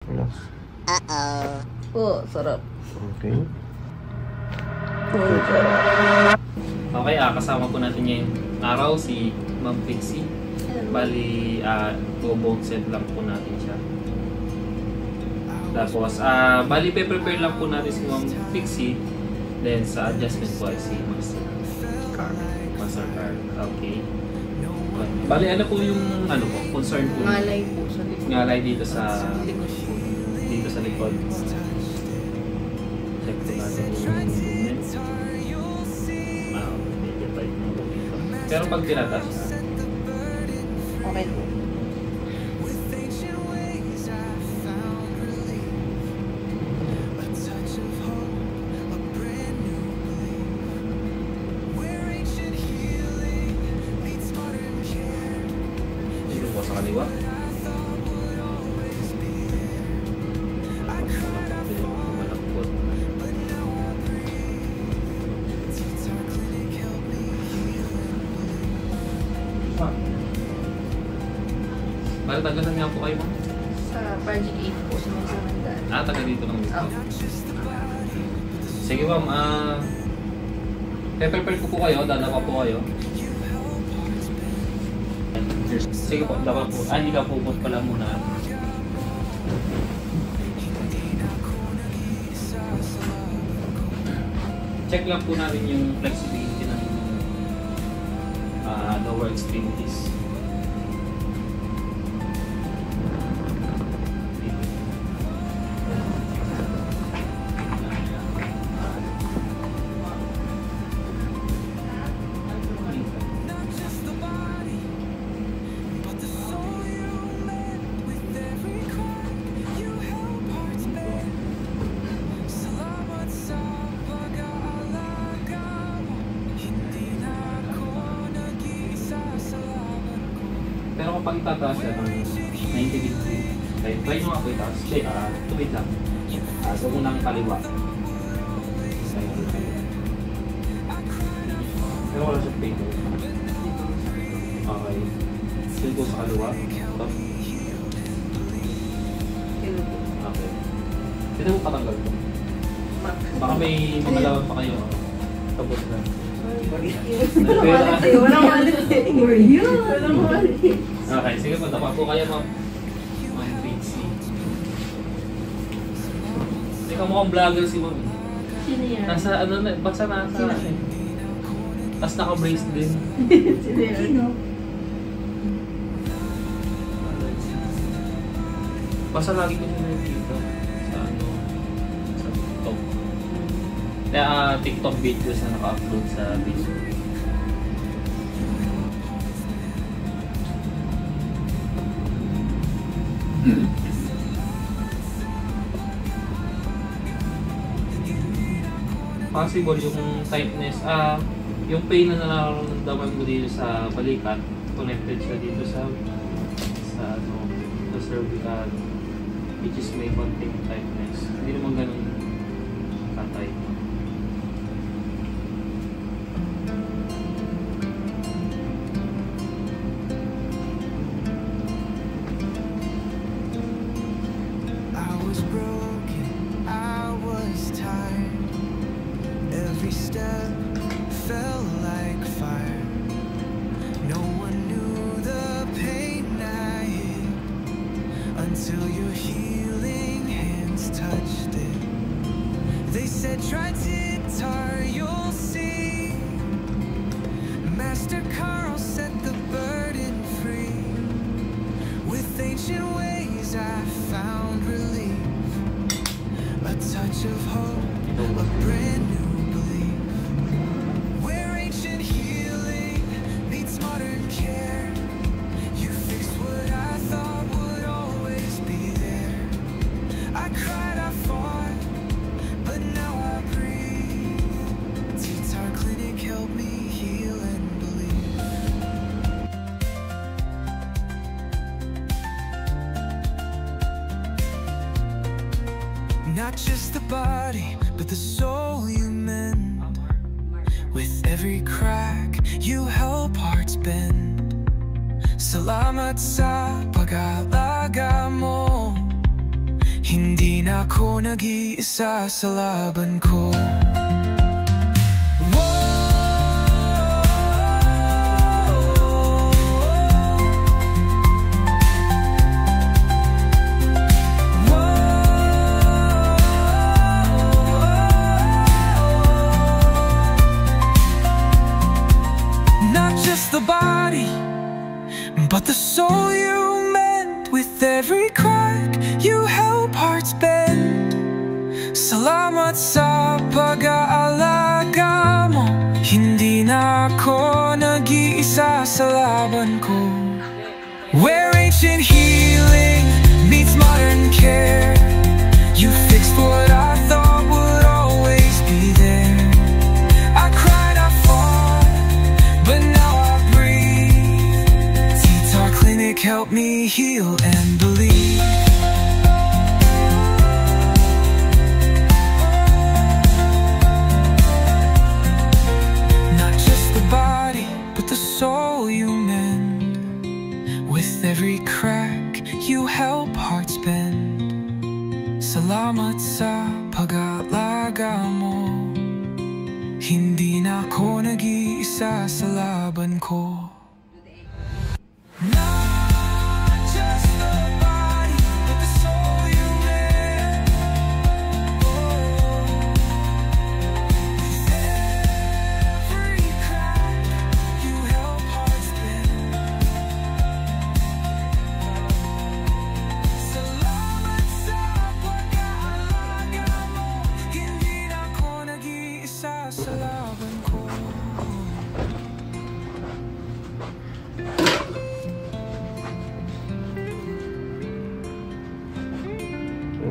Relax. Oh, sarap. Okay. Oh, sarap. Okay, kasama po natin ngayong araw si Ma'am Pixie. Bali, bone set lang po natin siya. Tapos, bali, prepare lang po natin si Ma'am Pixie. Then, sa adjustment po ay si Master Carl. Okay. Bali, ano po yung concern po? Ngalay po sa likod. Ngalay dito sa likod. Check po natin yung movement. Medyo tight na po dito. Pero pag tinatas siya, Okay po. dito po sa kaliwa. Malambot. Bali, taga saan nga po kayo, ma'am? Sa Project 8 po sa mga samandaan. Taga dito lang dito. Sige, ma'am. Prepare ko po kayo. Dalawa po kayo. Sige po, dapat po. Hindi ka pupot pala muna. Check lang po natin yung flexibility ng lower extremities. Pero kapag itataas siya ng 90 degree, try nyo nga po itaas. Tuwid lang. So unang kaliwa. Pero wala siya pain. Okay. Still go sa kaliwa. Stop. Okay. Pwede mo patanggal ito. Baka may mamalawag pa kayo. Tapos na. Walang malit. Walang malit. Okay, sige po. Tapa po kayo, ma'am. Ma'am Pixie. Teka, mukhang vlogger si ma'am. Sino yan? Nasa basta nasa. Tapos naka-brace din. Sino yan? Basta lagi ko siya nakikita sa sa TikTok. Kaya TikTok videos na naka-upload sa Facebook. Possible yung tightness, yung pain na nararamdaman mo dito sa balikat, connected siya dito sa cervical, which is may konting tightness. Hindi naman ganun ka-tight. I was broken, I was tired. Every step felt like fire. No one knew the pain I hid until your healing hands touched it. They said try guitar, you'll see. Master Carl set the burden free. With ancient ways I found relief. A touch of hope, a brand new belief. Where ancient healing meets modern care. You fixed what I thought would always be there. I cried, I fought, but now I breathe. Guitar Clinic helped me heal and believe. Not just the body, but the soul you mend. With every crack, you help hearts bend. Salamat sa pag-alaga mo. Hindi na ako nag-iisa sa laban ko. Not just the body, but the soul you mend. With every crack, you help hearts bend. Salamat sa pag-aalaga mo. Hindi na ako nag-iisa sa laban ko. Where ancient healing meets modern care, you fixed what I thought would always be there. I cried, I fought, but now I breathe. T-Talk Clinic helped me heal and believe. Not just the body, but the soul you mend. With every crack, you help hearts bend. Salamat sa pag-aalaga mo. Hindi na ako nag-iisa sa laban ko. Not just the body, but the soul you mend. With every crack, you help hearts bend. Salamat sa pag-aalaga mo. Hindi na ako nag-iisa sa laban ko.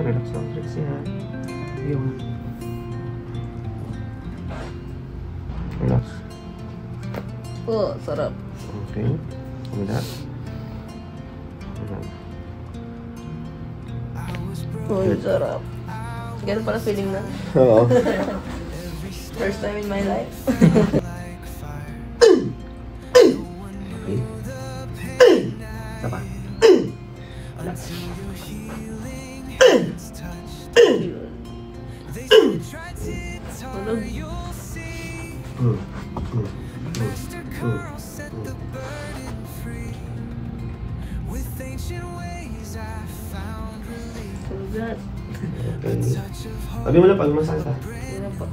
Relax lang, Trix, yan. Yung... Relax. Oh, sarap. Okay. Relax. Relax. Oh, sarap. Ganun pala feeling na. Oo. First time in my life. Okay. Isa pa. Relax. Tulog. Sugat. Okay. Sabi mo na pag masakit ha. Yun na po.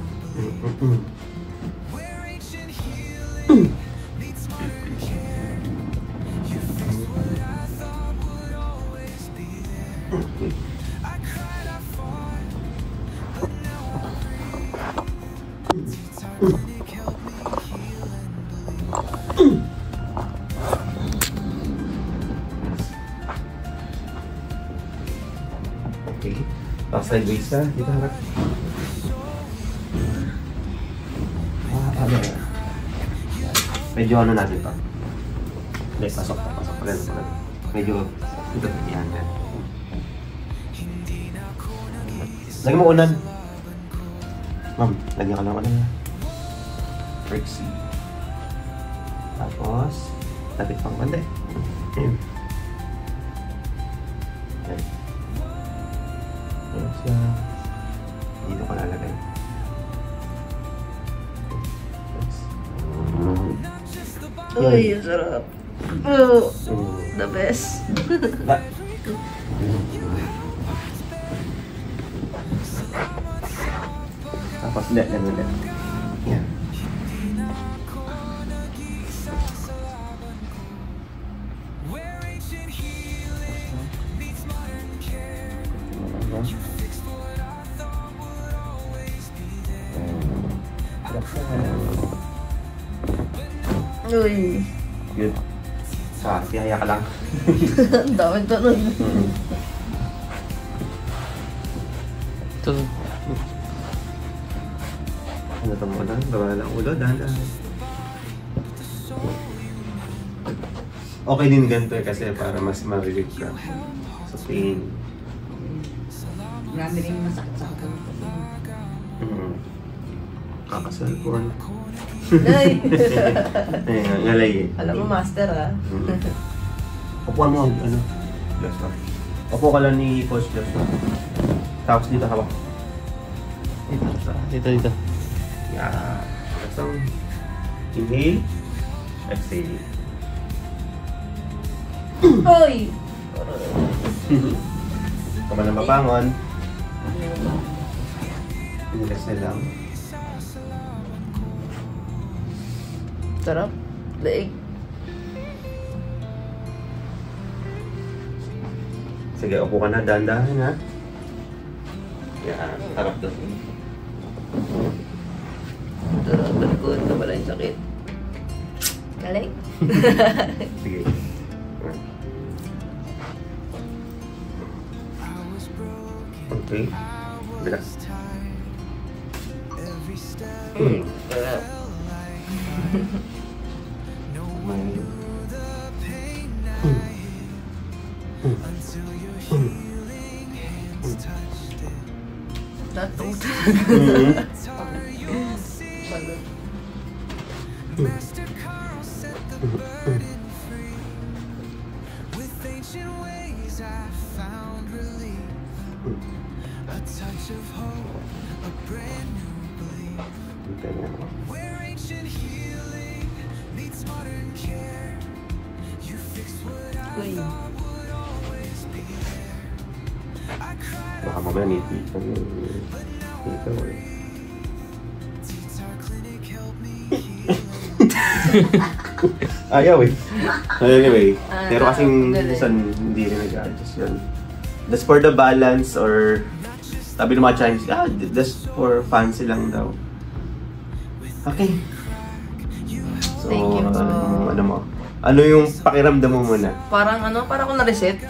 Okay. Tapos sideways ka. Dito harap. Ano yan? Medyo ano natin pa. Hindi, pasok pa, pasok pa. Ganun. Medyo ito, yan. Lagyan mo unan. Ma'am, lagyan ka lang unan. Trixie. Tapos, tapit pang bande. Okay. Tapos yan. Dito ko lalagay. Uy, sarap. Oh, the best. Tapos ulit. Yan. Uy. Good. Sa, tihaya ka lang. Ang daming tunog. Ito. Ano ito mo lang? Baba lang ulo, dahan. Okay din ganito eh, kasi para mas ma-relieve ka sa pain. Marami rin masakit sa akin. Kakasalpon. Ay. Ayun, ngalay eh. Alam mo, master ah. Upuan mo, ano? Just Opo ka lang ni Coach Jeff. Tapos dito hawak. Dito. Yeah. Isang inhale. Exhale. Hoy! Kung na mabangon. Relax na lang. Sarap. Daig. Sige, upo ka na. Dahan-dahan ha. Yan. Harap doon. Sarap. Talikod na pala yung sakit. Galing. Sige. Okay. Relax. Sarap. Natut. With ancient ways I found relief. A touch of hope, a brand new belief. Where ancient healing meets modern care. You fixed what I Uy. thought would always be there. I cried Baka mamaya niti. Dito eh. Titar Clinic helped me heal. Ayaw eh. Anyway. Pero kasing galing. minsan hindi rin nag-adjust yun. That's for the balance or sabi ng mga Chinese, that's for fancy lang daw. Okay. So, Thank you po. ano mo? Ano yung pakiramdam mo muna? Parang parang ako na-reset.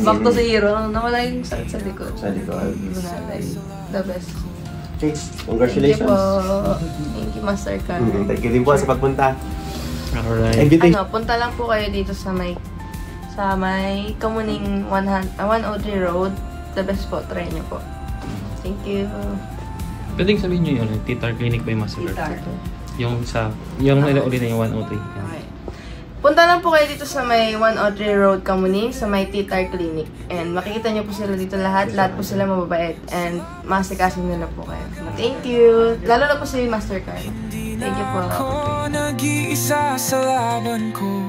Back to zero. Nawala yung sakit sa likod. Sa likod. The best. Okay, Thank you congratulations. po. Thank you, Master Carl. Thank you din po sa pagpunta. Alright. Invitation. Punta lang po kayo dito sa may Kamuning 103 Road. The best po. Try niyo po. Thank you. Pwedeng sabihin nyo yun, Titar Clinic by Master. Titar. Yung ulit na yung 103. Okay. Punta lang po kayo dito sa may 103 Road, Kamuning, sa may Titar Clinic. And makikita niyo po sila dito lahat. Lahat po sila mababait. And masikasin nila po kayo. Thank you. Lalo na po si Master Carl. Thank you po. Ako nag-iisa sa laban ko.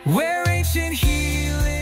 Where ancient healing